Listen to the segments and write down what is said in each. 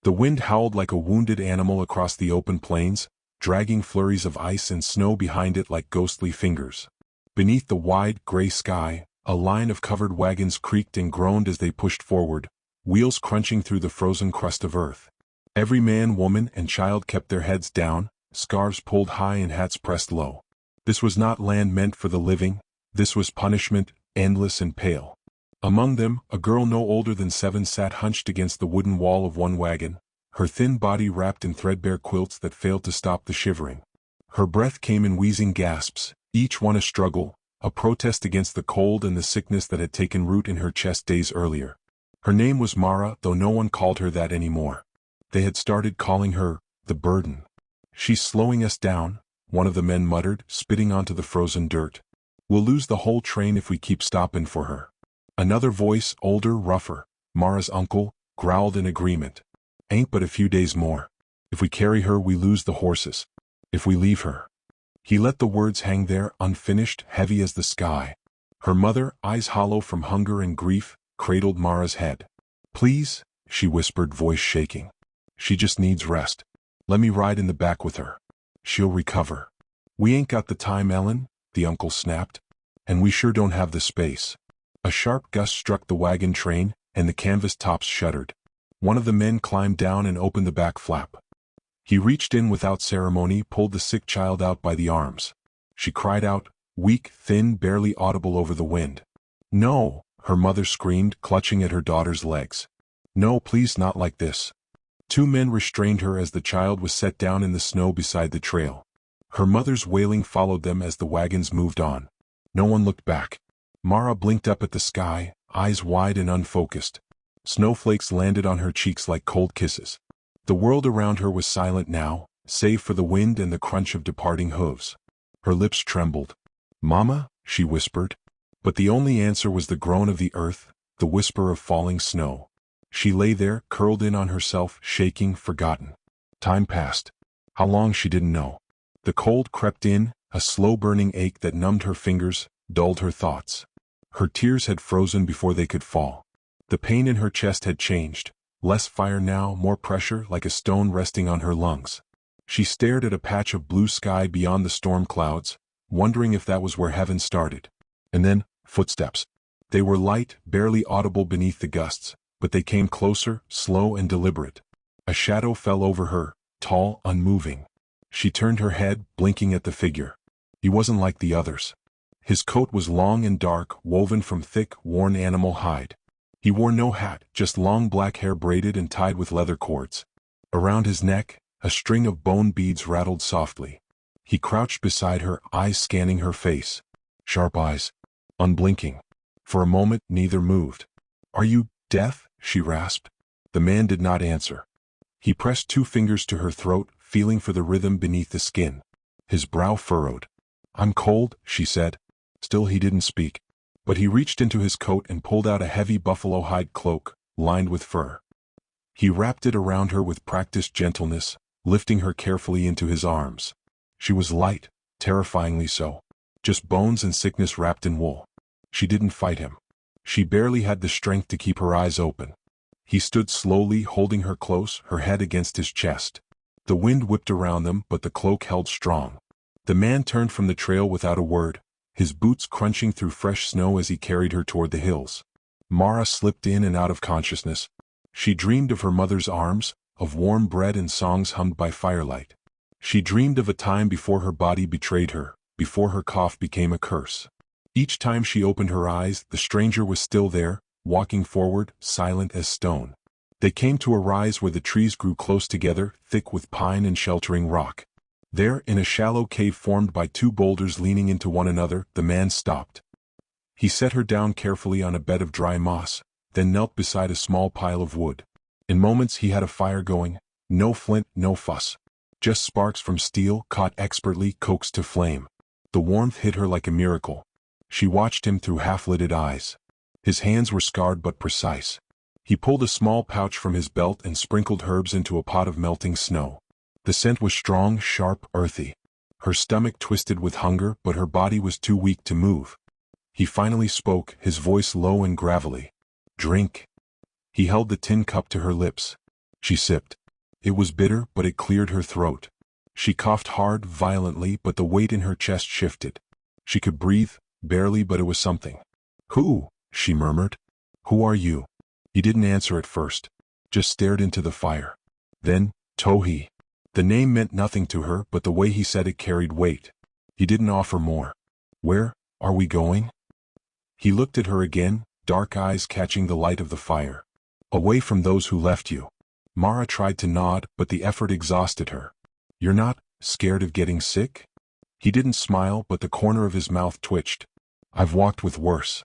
The wind howled like a wounded animal across the open plains, dragging flurries of ice and snow behind it like ghostly fingers. Beneath the wide, gray sky, a line of covered wagons creaked and groaned as they pushed forward, wheels crunching through the frozen crust of earth. Every man, woman, and child kept their heads down, scarves pulled high and hats pressed low. This was not land meant for the living, this was punishment, endless and pale. Among them, a girl no older than 7 sat hunched against the wooden wall of one wagon, her thin body wrapped in threadbare quilts that failed to stop the shivering. Her breath came in wheezing gasps, each one a struggle, a protest against the cold and the sickness that had taken root in her chest days earlier. Her name was Mara, though no one called her that anymore. They had started calling her, the burden. "She's slowing us down," one of the men muttered, spitting onto the frozen dirt. "We'll lose the whole train if we keep stopping for her." Another voice, older, rougher, Mara's uncle, growled in agreement. "Ain't but a few days more. If we carry her we lose the horses. If we leave her." He let the words hang there, unfinished, heavy as the sky. Her mother, eyes hollow from hunger and grief, cradled Mara's head. "Please," she whispered, voice shaking. "She just needs rest. Let me ride in the back with her. She'll recover." "We ain't got the time, Ellen," the uncle snapped. "And we sure don't have the space." A sharp gust struck the wagon train, and the canvas tops shuddered. One of the men climbed down and opened the back flap. He reached in without ceremony, pulled the sick child out by the arms. She cried out, weak, thin, barely audible over the wind. "No," her mother screamed, clutching at her daughter's legs. "No, please, not like this." 2 men restrained her as the child was set down in the snow beside the trail. Her mother's wailing followed them as the wagons moved on. No one looked back. Mara blinked up at the sky, eyes wide and unfocused. Snowflakes landed on her cheeks like cold kisses. The world around her was silent now, save for the wind and the crunch of departing hooves. Her lips trembled. "Mama," she whispered. But the only answer was the groan of the earth, the whisper of falling snow. She lay there, curled in on herself, shaking, forgotten. Time passed. How long she didn't know. The cold crept in, a slow-burning ache that numbed her fingers, dulled her thoughts. Her tears had frozen before they could fall. The pain in her chest had changed. Less fire now, more pressure, like a stone resting on her lungs. She stared at a patch of blue sky beyond the storm clouds, wondering if that was where heaven started. And then, footsteps. They were light, barely audible beneath the gusts, but they came closer, slow and deliberate. A shadow fell over her, tall, unmoving. She turned her head, blinking at the figure. He wasn't like the others. His coat was long and dark, woven from thick, worn animal hide. He wore no hat, just long black hair braided and tied with leather cords. Around his neck, a string of bone beads rattled softly. He crouched beside her, eyes scanning her face. Sharp eyes. Unblinking. For a moment, neither moved. "Are you deaf?" she rasped. The man did not answer. He pressed 2 fingers to her throat, feeling for the rhythm beneath the skin. His brow furrowed. "I'm cold," she said. Still he didn't speak. But he reached into his coat and pulled out a heavy buffalo hide cloak, lined with fur. He wrapped it around her with practiced gentleness, lifting her carefully into his arms. She was light, terrifyingly so. Just bones and sickness wrapped in wool. She didn't fight him. She barely had the strength to keep her eyes open. He stood slowly, holding her close, her head against his chest. The wind whipped around them, but the cloak held strong. The man turned from the trail without a word, his boots crunching through fresh snow as he carried her toward the hills. Mara slipped in and out of consciousness. She dreamed of her mother's arms, of warm bread and songs hummed by firelight. She dreamed of a time before her body betrayed her, before her cough became a curse. Each time she opened her eyes, the stranger was still there, walking forward, silent as stone. They came to a rise where the trees grew close together, thick with pine and sheltering rock. There, in a shallow cave formed by 2 boulders leaning into one another, the man stopped. He set her down carefully on a bed of dry moss, then knelt beside a small pile of wood. In moments he had a fire going, no flint, no fuss. Just sparks from steel, caught expertly, coaxed to flame. The warmth hit her like a miracle. She watched him through half-lidded eyes. His hands were scarred but precise. He pulled a small pouch from his belt and sprinkled herbs into a pot of melting snow. The scent was strong, sharp, earthy. Her stomach twisted with hunger, but her body was too weak to move. He finally spoke, his voice low and gravelly. "Drink." He held the tin cup to her lips. She sipped. It was bitter, but it cleared her throat. She coughed hard, violently, but the weight in her chest shifted. She could breathe, barely, but it was something. Who? She murmured. Who are you? He didn't answer at first, just stared into the fire. Then, Tohi. The name meant nothing to her, but the way he said it carried weight. He didn't offer more. Where are we going? He looked at her again, dark eyes catching the light of the fire. Away from those who left you. Mara tried to nod, but the effort exhausted her. You're not scared of getting sick? He didn't smile, but the corner of his mouth twitched. I've walked with worse.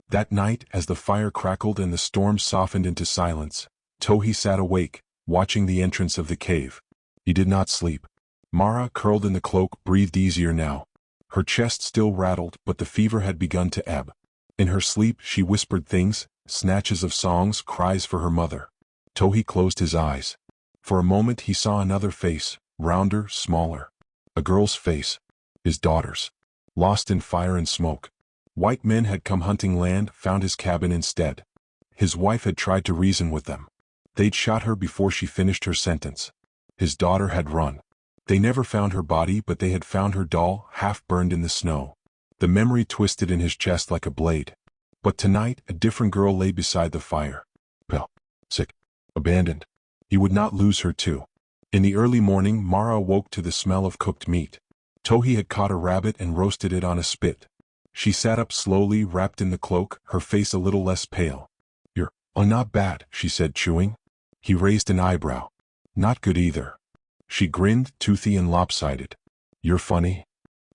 That night, as the fire crackled and the storm softened into silence, Tohi sat awake, watching the entrance of the cave. He did not sleep. Mara, curled in the cloak, breathed easier now. Her chest still rattled, but the fever had begun to ebb. In her sleep, she whispered things, snatches of songs, cries for her mother. Tohi closed his eyes. For a moment he saw another face, rounder, smaller. A girl's face. His daughter's. Lost in fire and smoke. White men had come hunting land, found his cabin instead. His wife had tried to reason with them. They'd shot her before she finished her sentence. His daughter had run. They never found her body, but they had found her doll, half burned in the snow. The memory twisted in his chest like a blade. But tonight, a different girl lay beside the fire. Pale, sick, abandoned. He would not lose her too. In the early morning, Mara awoke to the smell of cooked meat. Tohi had caught a rabbit and roasted it on a spit. She sat up slowly, wrapped in the cloak, her face a little less pale. You're not bad, she said, chewing. He raised an eyebrow. Not good either. She grinned, toothy and lopsided. You're funny.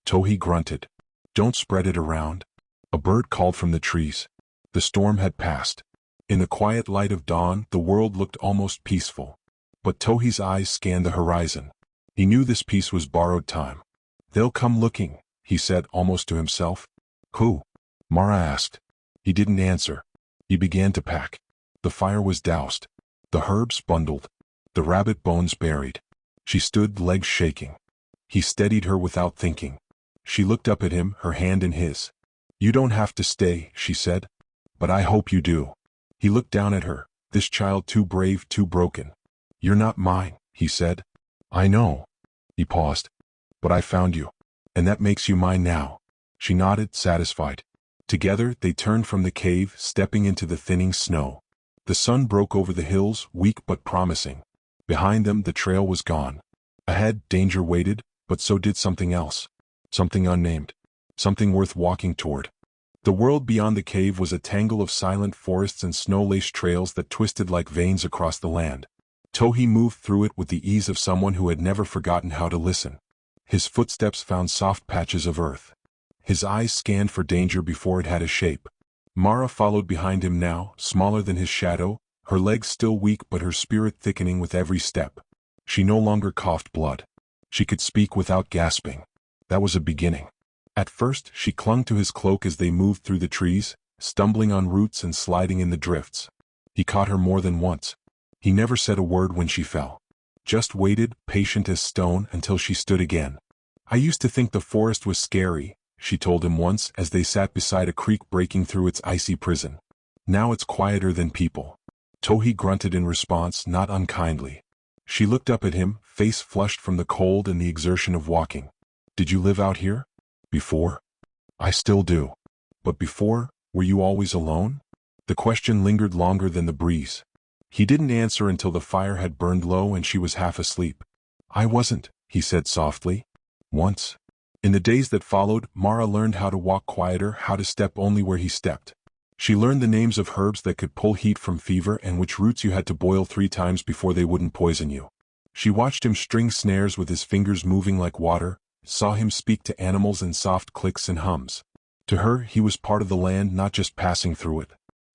Tohi grunted. Don't spread it around. A bird called from the trees. The storm had passed. In the quiet light of dawn, the world looked almost peaceful. But Tohi's eyes scanned the horizon. He knew this peace was borrowed time. They'll come looking, he said almost to himself. Who? Mara asked. He didn't answer. He began to pack. The fire was doused. The herbs bundled. The rabbit bones buried. She stood, legs shaking. He steadied her without thinking. She looked up at him, her hand in his. You don't have to stay, she said. But I hope you do. He looked down at her, this child too brave, too broken. You're not mine, he said. I know. He paused. But I found you. And that makes you mine now. She nodded, satisfied. Together, they turned from the cave, stepping into the thinning snow. The sun broke over the hills, weak but promising. Behind them, the trail was gone. Ahead, danger waited, but so did something else. Something unnamed. Something worth walking toward. The world beyond the cave was a tangle of silent forests and snow-laced trails that twisted like veins across the land. Tohi moved through it with the ease of someone who had never forgotten how to listen. His footsteps found soft patches of earth. His eyes scanned for danger before it had a shape. Mara followed behind him now, smaller than his shadow, her legs still weak but her spirit thickening with every step. She no longer coughed blood. She could speak without gasping. That was a beginning. At first, she clung to his cloak as they moved through the trees, stumbling on roots and sliding in the drifts. He caught her more than once. He never said a word when she fell. Just waited, patient as stone, until she stood again. I used to think the forest was scary, she told him once as they sat beside a creek breaking through its icy prison. Now it's quieter than people. Tohi grunted in response, not unkindly. She looked up at him, face flushed from the cold and the exertion of walking. Did you live out here? Before? I still do. But before, were you always alone? The question lingered longer than the breeze. He didn't answer until the fire had burned low and she was half asleep. I wasn't, he said softly. Once. In the days that followed, Mara learned how to walk quieter, how to step only where he stepped. She learned the names of herbs that could pull heat from fever and which roots you had to boil 3 times before they wouldn't poison you. She watched him string snares with his fingers moving like water, saw him speak to animals in soft clicks and hums. To her, he was part of the land, not just passing through it.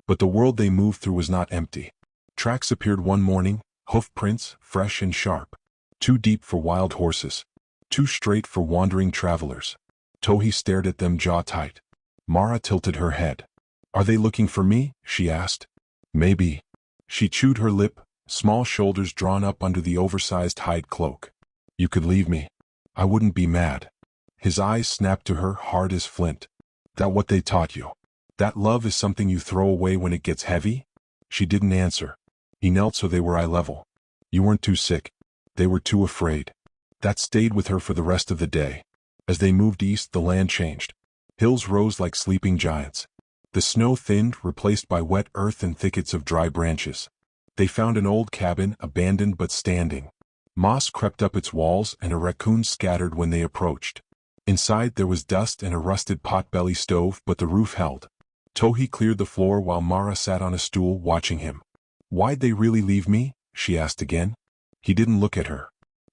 But the world they moved through was not empty. Tracks appeared one morning, hoof prints, fresh and sharp. Too deep for wild horses. Too straight for wandering travelers. Tohi stared at them, jaw tight. Mara tilted her head. Are they looking for me? She asked. Maybe. She chewed her lip, small shoulders drawn up under the oversized hide cloak. You could leave me. I wouldn't be mad. His eyes snapped to her, hard as flint. That what they taught you? That love is something you throw away when it gets heavy? She didn't answer. He knelt so they were eye level. You weren't too sick. They were too afraid. That stayed with her for the rest of the day. As they moved east, the land changed. Hills rose like sleeping giants. The snow thinned, replaced by wet earth and thickets of dry branches. They found an old cabin, abandoned but standing. Moss crept up its walls and a raccoon scattered when they approached. Inside there was dust and a rusted potbelly stove, but the roof held. Tohi cleared the floor while Mara sat on a stool watching him. "Why'd they really leave me?" she asked again. He didn't look at her.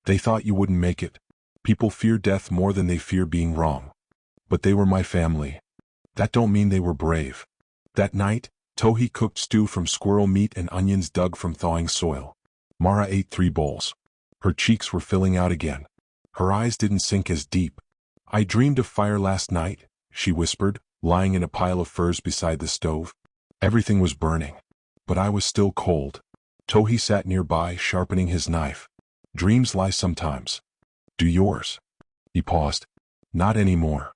"They thought you wouldn't make it. People fear death more than they fear being wrong. But they were my family. That don't mean they were brave." That night, Tohi cooked stew from squirrel meat and onions dug from thawing soil. Mara ate 3 bowls. Her cheeks were filling out again. Her eyes didn't sink as deep. "I dreamed of fire last night," she whispered, lying in a pile of furs beside the stove. "Everything was burning. But I was still cold." Tohi sat nearby, sharpening his knife. "Dreams lie sometimes. Do yours?" He paused. "Not anymore."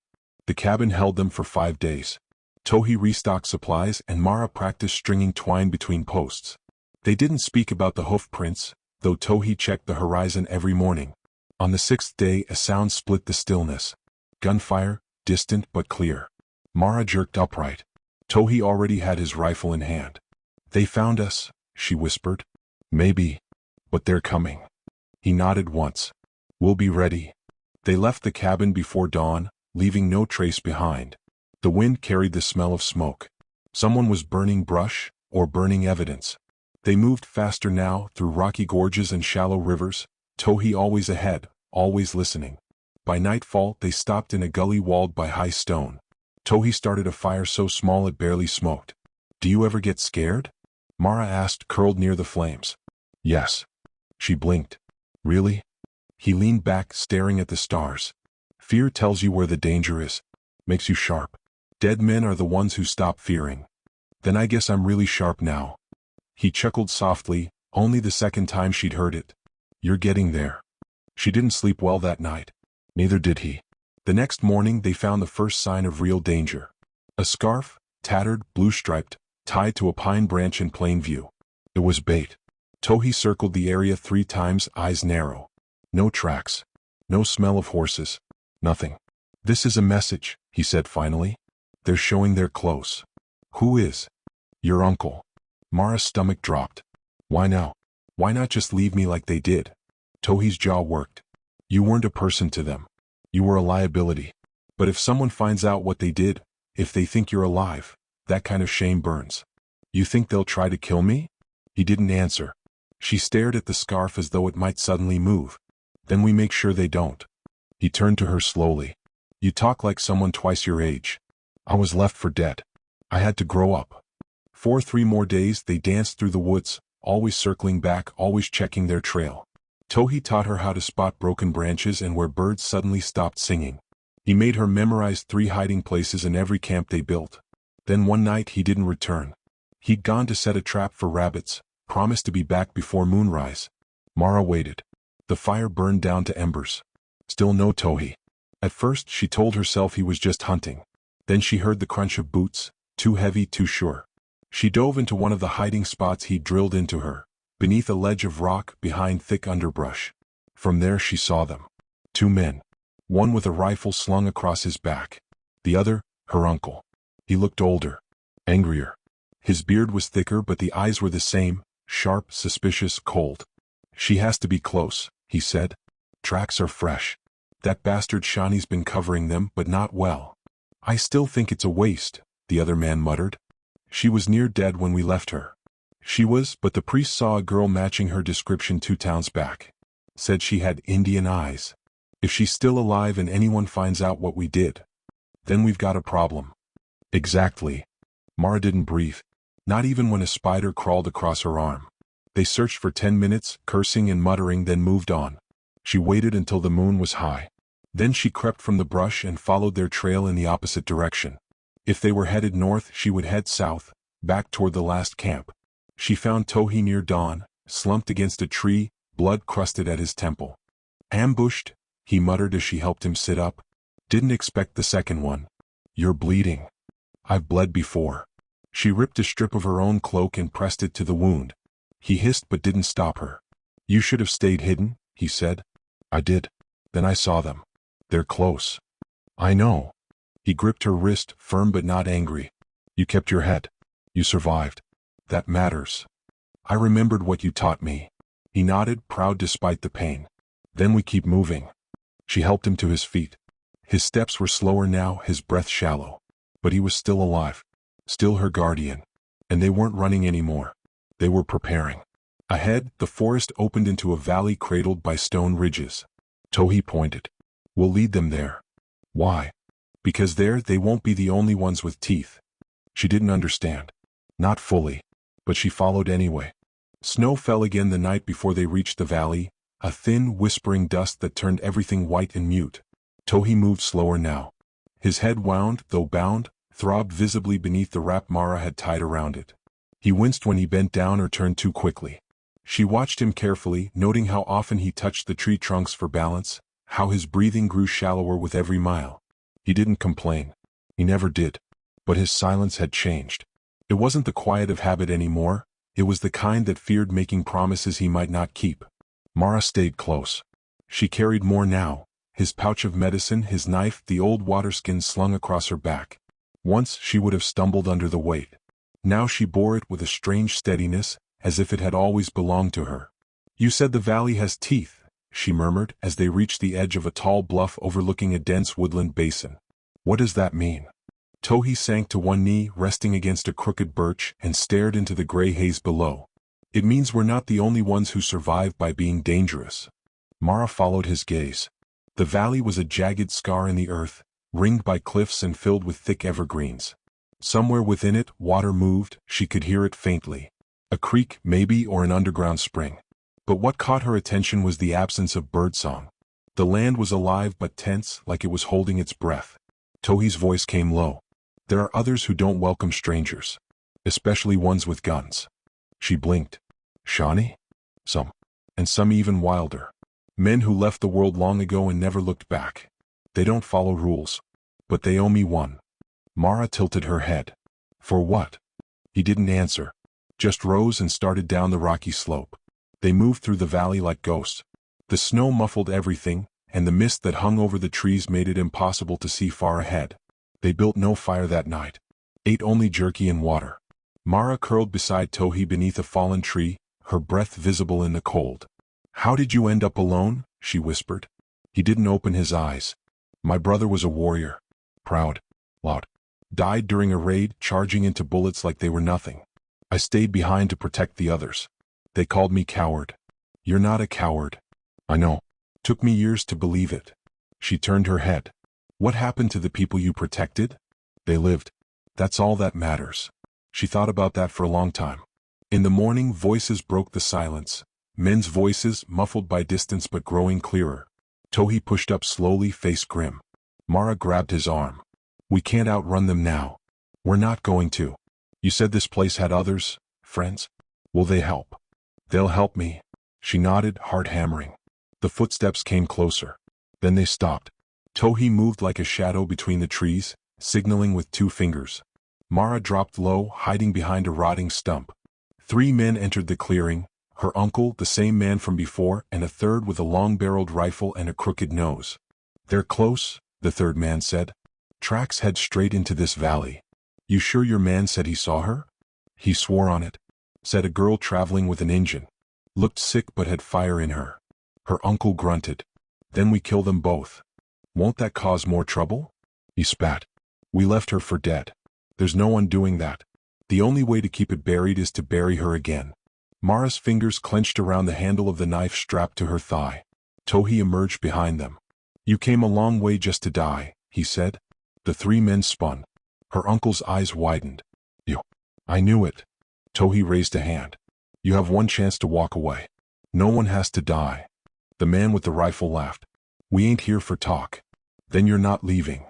The cabin held them for 5 days. Tohi restocked supplies and Mara practiced stringing twine between posts. They didn't speak about the hoof prints, though Tohi checked the horizon every morning. On the 6th day, a sound split the stillness. Gunfire, distant but clear. Mara jerked upright. Tohi already had his rifle in hand. "They found us," she whispered. "Maybe. But they're coming." He nodded once. "We'll be ready." They left the cabin before dawn, leaving no trace behind. The wind carried the smell of smoke. Someone was burning brush, or burning evidence. They moved faster now, through rocky gorges and shallow rivers, Tohi always ahead, always listening. By nightfall, they stopped in a gully walled by high stone. Tohi started a fire so small it barely smoked. "Do you ever get scared?" Mara asked, curled near the flames. "Yes." She blinked. "Really?" He leaned back, staring at the stars. "Fear tells you where the danger is. Makes you sharp. Dead men are the ones who stop fearing. Then I guess I'm really sharp now." He chuckled softly, only the second time she'd heard it. "You're getting there." She didn't sleep well that night. Neither did he. The next morning they found the first sign of real danger. A scarf, tattered, blue-striped, tied to a pine branch in plain view. It was bait. Tohi circled the area 3 times, eyes narrow. No tracks. No smell of horses. Nothing. "This is a message," he said finally. "They're showing they're close." "Who is?" "Your uncle." Mara's stomach dropped. "Why now? Why not just leave me like they did?" Tohi's jaw worked. "You weren't a person to them. You were a liability. But if someone finds out what they did, if they think you're alive, that kind of shame burns." "You think they'll try to kill me?" He didn't answer. She stared at the scarf as though it might suddenly move. "Then we make sure they don't." He turned to her slowly. "You talk like someone twice your age. I was left for dead. I had to grow up." For 3 more days they danced through the woods, always circling back, always checking their trail. Tohi taught her how to spot broken branches and where birds suddenly stopped singing. He made her memorize 3 hiding places in every camp they built. Then one night he didn't return. He'd gone to set a trap for rabbits, promised to be back before moonrise. Mara waited. The fire burned down to embers. Still no Tohi. At first she told herself he was just hunting. Then she heard the crunch of boots, too heavy, too sure. She dove into one of the hiding spots he'd drilled into her, beneath a ledge of rock behind thick underbrush. From there she saw them. 2 men. One with a rifle slung across his back. The other, her uncle. He looked older. Angrier. His beard was thicker but the eyes were the same, sharp, suspicious, cold. "She has to be close," he said. "Tracks are fresh. That bastard Shawnee's been covering them, but not well." "I still think it's a waste," the other man muttered. "She was near dead when we left her." She was, but the priest saw a girl matching her description 2 towns back. Said she had Indian eyes. "If she's still alive and anyone finds out what we did, then we've got a problem." "Exactly." Mara didn't breathe, not even when a spider crawled across her arm. They searched for 10 minutes, cursing and muttering, then moved on. She waited until the moon was high. Then she crept from the brush and followed their trail in the opposite direction. If they were headed north, she would head south, back toward the last camp. She found Tohi near dawn, slumped against a tree, blood crusted at his temple. "Ambushed," he muttered as she helped him sit up. "Didn't expect the second one." "You're bleeding." "I've bled before." She ripped a strip of her own cloak and pressed it to the wound. He hissed but didn't stop her. You should have stayed hidden, he said. I did. Then I saw them. They're close. I know. He gripped her wrist, firm but not angry. You kept your head. You survived. That matters. I remembered what you taught me. He nodded, proud despite the pain. Then we keep moving. She helped him to his feet. His steps were slower now, his breath shallow. But he was still alive. Still her guardian. And they weren't running anymore. They were preparing. Ahead, the forest opened into a valley cradled by stone ridges. Tohi pointed. We'll lead them there. Why? Because there they won't be the only ones with teeth. She didn't understand. Not fully. But she followed anyway. Snow fell again the night before they reached the valley, a thin, whispering dust that turned everything white and mute. Tohi moved slower now. His head wound, though bound, throbbed visibly beneath the wrap Mara had tied around it. He winced when he bent down or turned too quickly. She watched him carefully, noting how often he touched the tree trunks for balance, how his breathing grew shallower with every mile. He didn't complain. He never did. But his silence had changed. It wasn't the quiet of habit anymore. It was the kind that feared making promises he might not keep. Mara stayed close. She carried more now, his pouch of medicine, his knife, the old waterskin slung across her back. Once she would have stumbled under the weight. Now she bore it with a strange steadiness, as if it had always belonged to her. You said the valley has teeth, she murmured as they reached the edge of a tall bluff overlooking a dense woodland basin. What does that mean? Tohi sank to one knee, resting against a crooked birch, and stared into the gray haze below. It means we're not the only ones who survive by being dangerous. Mara followed his gaze. The valley was a jagged scar in the earth, ringed by cliffs and filled with thick evergreens. Somewhere within it, water moved, she could hear it faintly. A creek, maybe, or an underground spring. But what caught her attention was the absence of birdsong. The land was alive but tense, like it was holding its breath. Tohi's voice came low. There are others who don't welcome strangers. Especially ones with guns. She blinked. Shawnee? Some. And some even wilder. Men who left the world long ago and never looked back. They don't follow rules. But they owe me one. Mara tilted her head. For what? He didn't answer. Just rose and started down the rocky slope. They moved through the valley like ghosts. The snow muffled everything, and the mist that hung over the trees made it impossible to see far ahead. They built no fire that night. Ate only jerky and water. Mara curled beside Tohi beneath a fallen tree, her breath visible in the cold. How did you end up alone? She whispered. He didn't open his eyes. My brother was a warrior. Proud. Loud. Died during a raid, charging into bullets like they were nothing. I stayed behind to protect the others. They called me coward. You're not a coward. I know. Took me years to believe it. She turned her head. What happened to the people you protected? They lived. That's all that matters. She thought about that for a long time. In the morning, voices broke the silence. Men's voices, muffled by distance but growing clearer. Tohi pushed up slowly, face grim. Mara grabbed his arm. We can't outrun them now. We're not going to. You said this place had others, friends? Will they help? They'll help me. She nodded, heart hammering. The footsteps came closer. Then they stopped. Tohi moved like a shadow between the trees, signaling with 2 fingers. Mara dropped low, hiding behind a rotting stump. 3 men entered the clearing, her uncle, the same man from before, and a third with a long-barreled rifle and a crooked nose. They're close, the third man said. Tracks head straight into this valley. You sure your man said he saw her? He swore on it. Said a girl traveling with an engine. Looked sick but had fire in her. Her uncle grunted. Then we kill them both. Won't that cause more trouble? He spat. We left her for dead. There's no one doing that. The only way to keep it buried is to bury her again. Mara's fingers clenched around the handle of the knife strapped to her thigh. Tohi emerged behind them. You came a long way just to die, he said. The 3 men spun. Her uncle's eyes widened. You. I knew it. Tohi raised a hand. You have one chance to walk away. No one has to die. The man with the rifle laughed. We ain't here for talk. Then you're not leaving.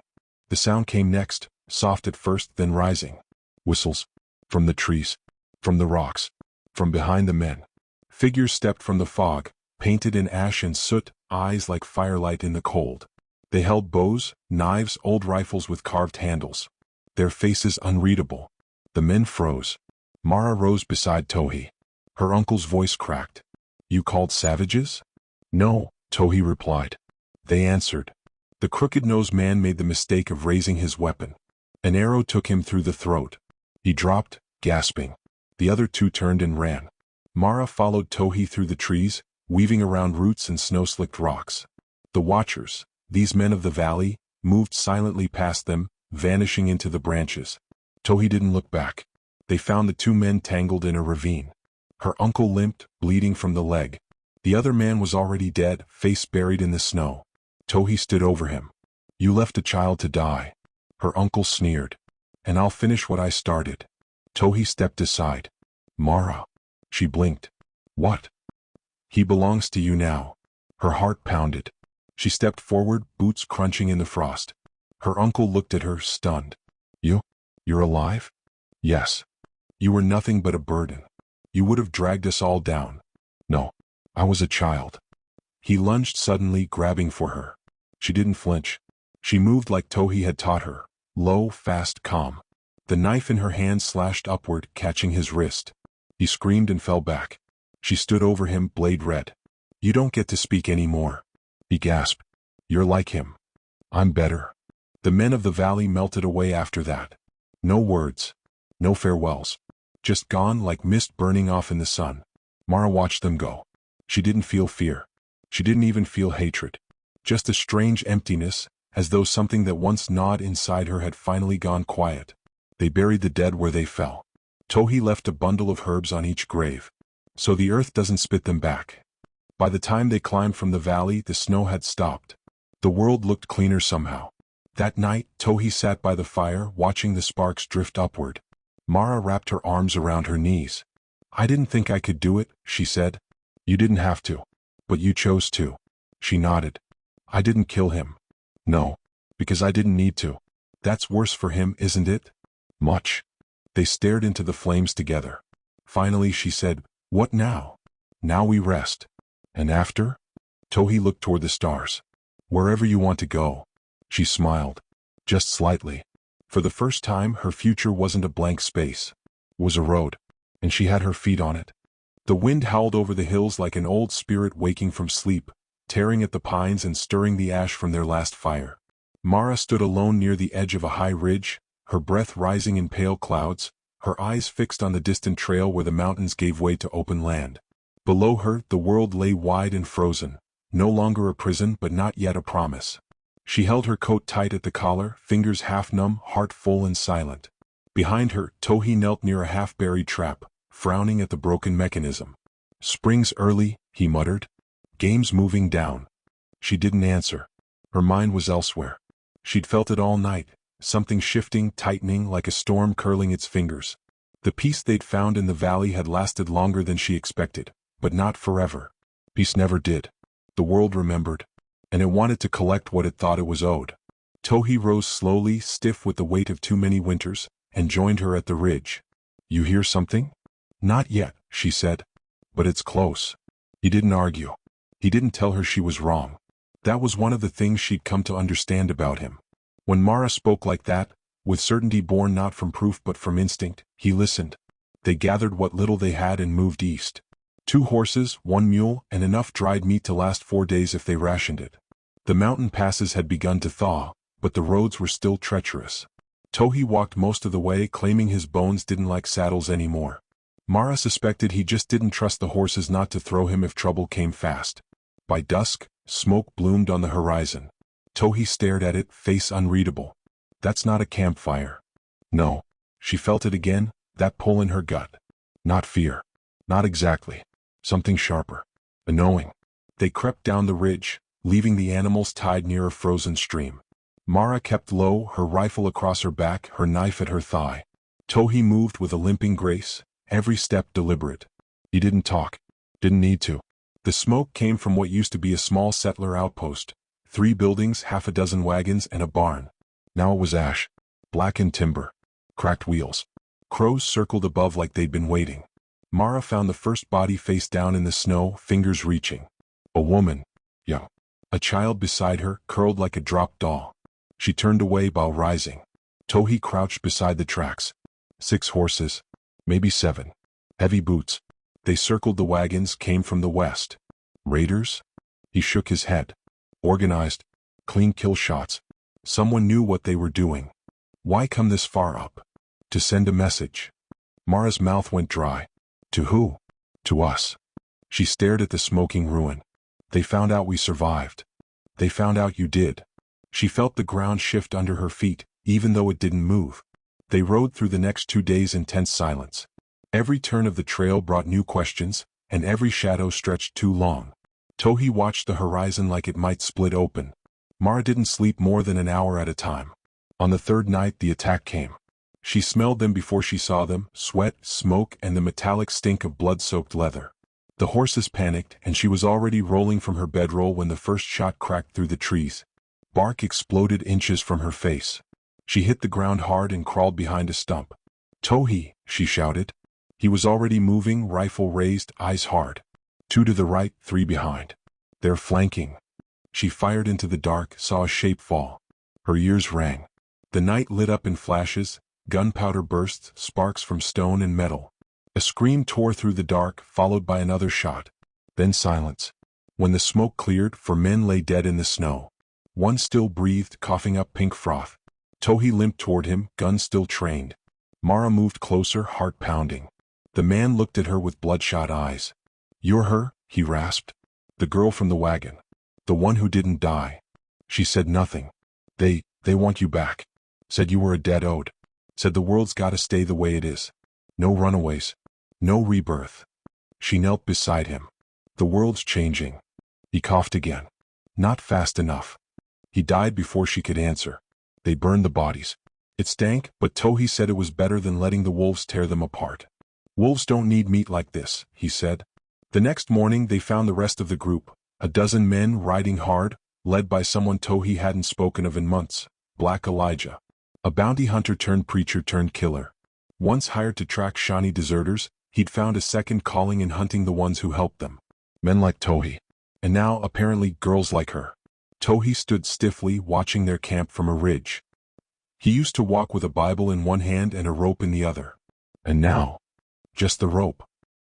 The sound came next, soft at first, then rising. Whistles. From the trees. From the rocks. From behind the men. Figures stepped from the fog, painted in ash and soot, eyes like firelight in the cold. They held bows, knives, old rifles with carved handles. Their faces unreadable. The men froze. Mara rose beside Tohi. Her uncle's voice cracked. You called savages? No, Tohi replied. They answered. The crooked-nosed man made the mistake of raising his weapon. An arrow took him through the throat. He dropped, gasping. The other two turned and ran. Mara followed Tohi through the trees, weaving around roots and snow-slicked rocks. The watchers, these men of the valley, moved silently past them, vanishing into the branches. Tohi didn't look back. They found the two men tangled in a ravine. Her uncle limped, bleeding from the leg. The other man was already dead, face buried in the snow. Tohi stood over him. You left a child to die. Her uncle sneered. And I'll finish what I started. Tohi stepped aside. Mara. She blinked. What? He belongs to you now. Her heart pounded. She stepped forward, boots crunching in the frost. Her uncle looked at her, stunned. You're alive? Yes. You were nothing but a burden. You would have dragged us all down. No. I was a child. He lunged suddenly, grabbing for her. She didn't flinch. She moved like Tohi had taught her, low, fast, calm. The knife in her hand slashed upward, catching his wrist. He screamed and fell back. She stood over him, blade red. You don't get to speak anymore. He gasped. You're like him. I'm better. The men of the valley melted away after that. No words. No farewells. Just gone like mist burning off in the sun. Mara watched them go. She didn't feel fear. She didn't even feel hatred. Just a strange emptiness, as though something that once gnawed inside her had finally gone quiet. They buried the dead where they fell. Tohi left a bundle of herbs on each grave, so the earth doesn't spit them back. By the time they climbed from the valley, the snow had stopped. The world looked cleaner somehow. That night, Tohi sat by the fire, watching the sparks drift upward. Mara wrapped her arms around her knees. I didn't think I could do it, she said. You didn't have to. But you chose to. She nodded. I didn't kill him. No. Because I didn't need to. That's worse for him, isn't it? Much. They stared into the flames together. Finally she said, What now? Now we rest. And after? Tohi looked toward the stars. Wherever you want to go. She smiled. Just slightly. For the first time, her future wasn't a blank space. It was a road. And she had her feet on it. The wind howled over the hills like an old spirit waking from sleep, tearing at the pines and stirring the ash from their last fire. Mara stood alone near the edge of a high ridge, her breath rising in pale clouds, her eyes fixed on the distant trail where the mountains gave way to open land. Below her, the world lay wide and frozen, no longer a prison but not yet a promise. She held her coat tight at the collar, fingers half numb, heart full and silent. Behind her, Tohi knelt near a half-buried trap, frowning at the broken mechanism. Spring's early, he muttered. Game's moving down. She didn't answer. Her mind was elsewhere. She'd felt it all night, something shifting, tightening like a storm curling its fingers. The peace they'd found in the valley had lasted longer than she expected, but not forever. Peace never did. The world remembered, and it wanted to collect what it thought it was owed. Tohi rose slowly, stiff with the weight of too many winters, and joined her at the ridge. You hear something? Not yet, she said. But it's close. He didn't argue. He didn't tell her she was wrong. That was one of the things she'd come to understand about him. When Mara spoke like that, with certainty born not from proof but from instinct, he listened. They gathered what little they had and moved east. 2 horses, 1 mule, and enough dried meat to last 4 days if they rationed it. The mountain passes had begun to thaw, but the roads were still treacherous. Tohi walked most of the way, claiming his bones didn't like saddles anymore. Mara suspected he just didn't trust the horses not to throw him if trouble came fast. By dusk, smoke bloomed on the horizon. Tohi stared at it, face unreadable. That's not a campfire. No. She felt it again, that pull in her gut. Not fear. Not exactly. Something sharper. A knowing. They crept down the ridge, leaving the animals tied near a frozen stream. Mara kept low, her rifle across her back, her knife at her thigh. Tohi moved with a limping grace, every step deliberate. He didn't talk. Didn't need to. The smoke came from what used to be a small settler outpost. 3 buildings, half a dozen wagons, and a barn. Now it was ash. Blackened timber. Cracked wheels. Crows circled above like they'd been waiting. Mara found the first body face down in the snow, fingers reaching. A woman. Young. A child beside her, curled like a dropped doll. She turned away while rising. Tohi crouched beside the tracks. 6 horses. Maybe 7. Heavy boots. They circled the wagons, came from the west. Raiders? He shook his head. Organized. Clean kill shots. Someone knew what they were doing. Why come this far up? To send a message. Mara's mouth went dry. To who? To us. She stared at the smoking ruin. They found out we survived. They found out you did. She felt the ground shift under her feet, even though it didn't move. They rode through the next 2 days in tense silence. Every turn of the trail brought new questions, and every shadow stretched too long. Tohi watched the horizon like it might split open. Mara didn't sleep more than an hour at a time. On the third night the attack came. She smelled them before she saw them, sweat, smoke, and the metallic stink of blood-soaked leather. The horses panicked, and she was already rolling from her bedroll when the first shot cracked through the trees. Bark exploded inches from her face. She hit the ground hard and crawled behind a stump. Tohi, she shouted. He was already moving, rifle raised, eyes hard. 2 to the right, 3 behind. They're flanking. She fired into the dark, saw a shape fall. Her ears rang. The night lit up in flashes, gunpowder bursts, sparks from stone and metal. A scream tore through the dark, followed by another shot. Then silence. When the smoke cleared, 4 men lay dead in the snow. One still breathed, coughing up pink froth. Tohi limped toward him, gun still trained. Mara moved closer, heart pounding. The man looked at her with bloodshot eyes. You're her? He rasped. The girl from the wagon. The one who didn't die. She said nothing. They want you back. Said you were a dead ode. Said the world's gotta stay the way it is. No runaways. No rebirth. She knelt beside him. The world's changing. He coughed again. Not fast enough. He died before she could answer. They burned the bodies. It stank, but Tohi said it was better than letting the wolves tear them apart. Wolves don't need meat like this, he said. The next morning they found the rest of the group, a dozen men riding hard, led by someone Tohi hadn't spoken of in months, Black Elijah. A bounty hunter turned preacher turned killer. Once hired to track Shawnee deserters, he'd found a second calling in hunting the ones who helped them. Men like Tohi. And now, apparently, girls like her. Tohi stood stiffly, watching their camp from a ridge. He used to walk with a Bible in one hand and a rope in the other. And now, just the rope.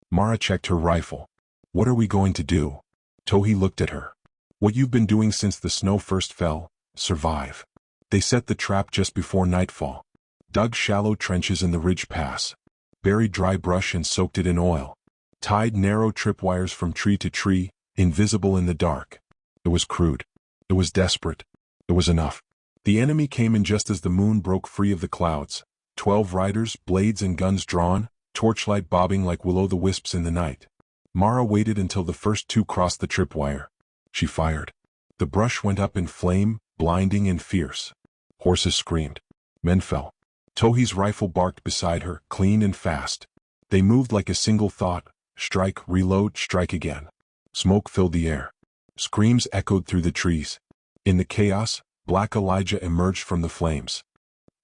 Mara checked her rifle. What are we going to do? Tohi looked at her. What you've been doing since the snow first fell, survive. They set the trap just before nightfall. Dug shallow trenches in the ridge pass. Buried dry brush and soaked it in oil. Tied narrow tripwires from tree to tree, invisible in the dark. It was crude. It was desperate. It was enough. The enemy came in just as the moon broke free of the clouds. 12 riders, blades and guns drawn, torchlight bobbing like will-o'-the-wisps in the night. Mara waited until the first 2 crossed the tripwire. She fired. The brush went up in flame, blinding and fierce. Horses screamed. Men fell. Tohi's rifle barked beside her, clean and fast. They moved like a single thought, strike, reload, strike again. Smoke filled the air. Screams echoed through the trees. In the chaos, Black Elijah emerged from the flames.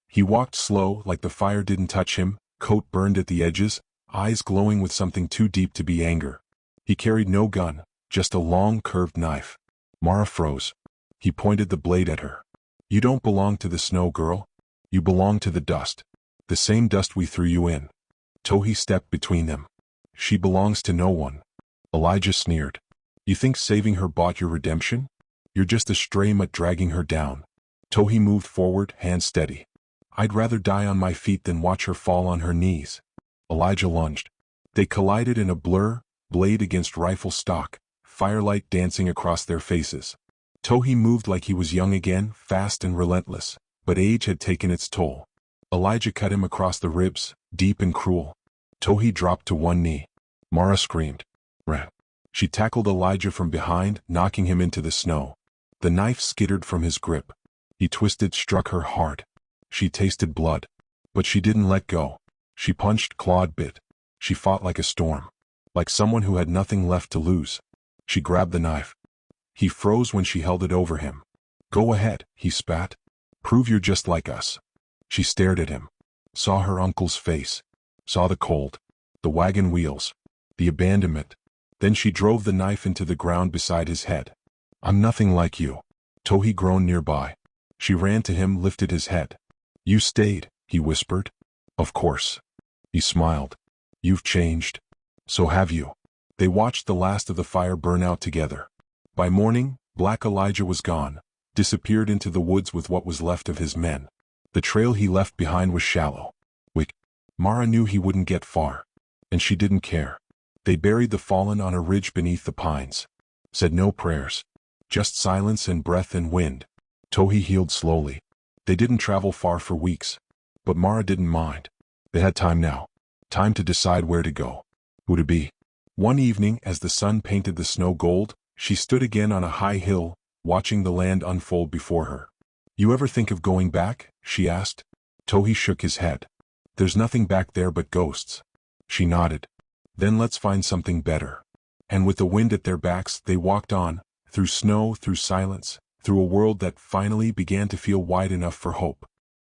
He walked slow, like the fire didn't touch him, coat burned at the edges, eyes glowing with something too deep to be anger. He carried no gun, just a long, curved knife. Mara froze. He pointed the blade at her. You don't belong to the snow, girl. You belong to the dust. The same dust we threw you in. Tohi stepped between them. She belongs to no one. Elijah sneered. You think saving her bought your redemption? You're just a stray mutt dragging her down. Tohi moved forward, hands steady. I'd rather die on my feet than watch her fall on her knees. Elijah lunged. They collided in a blur, blade against rifle stock, firelight dancing across their faces. Tohi moved like he was young again, fast and relentless, but age had taken its toll. Elijah cut him across the ribs, deep and cruel. Tohi dropped to one knee. Mara screamed. Ran. She tackled Elijah from behind, knocking him into the snow. The knife skittered from his grip. He twisted, struck her hard. She tasted blood. But she didn't let go. She punched, clawed, bit. She fought like a storm. Like someone who had nothing left to lose. She grabbed the knife. He froze when she held it over him. Go ahead, he spat. Prove you're just like us. She stared at him. Saw her uncle's face. Saw the cold. The wagon wheels. The abandonment. Then she drove the knife into the ground beside his head. I'm nothing like you. Tohi groaned nearby. She ran to him, lifted his head. You stayed, he whispered. Of course. He smiled. You've changed. So have you. They watched the last of the fire burn out together. By morning, Black Elijah was gone, disappeared into the woods with what was left of his men. The trail he left behind was shallow. Mara knew he wouldn't get far. And she didn't care. They buried the fallen on a ridge beneath the pines. Said no prayers. Just silence and breath and wind. Tohi healed slowly. They didn't travel far for weeks. But Mara didn't mind. They had time now. Time to decide where to go. Who to be. One evening, as the sun painted the snow gold, she stood again on a high hill, watching the land unfold before her. You ever think of going back? She asked. Tohi shook his head. There's nothing back there but ghosts. She nodded. Then let's find something better. And with the wind at their backs, they walked on, through snow, through silence, through a world that finally began to feel wide enough for hope.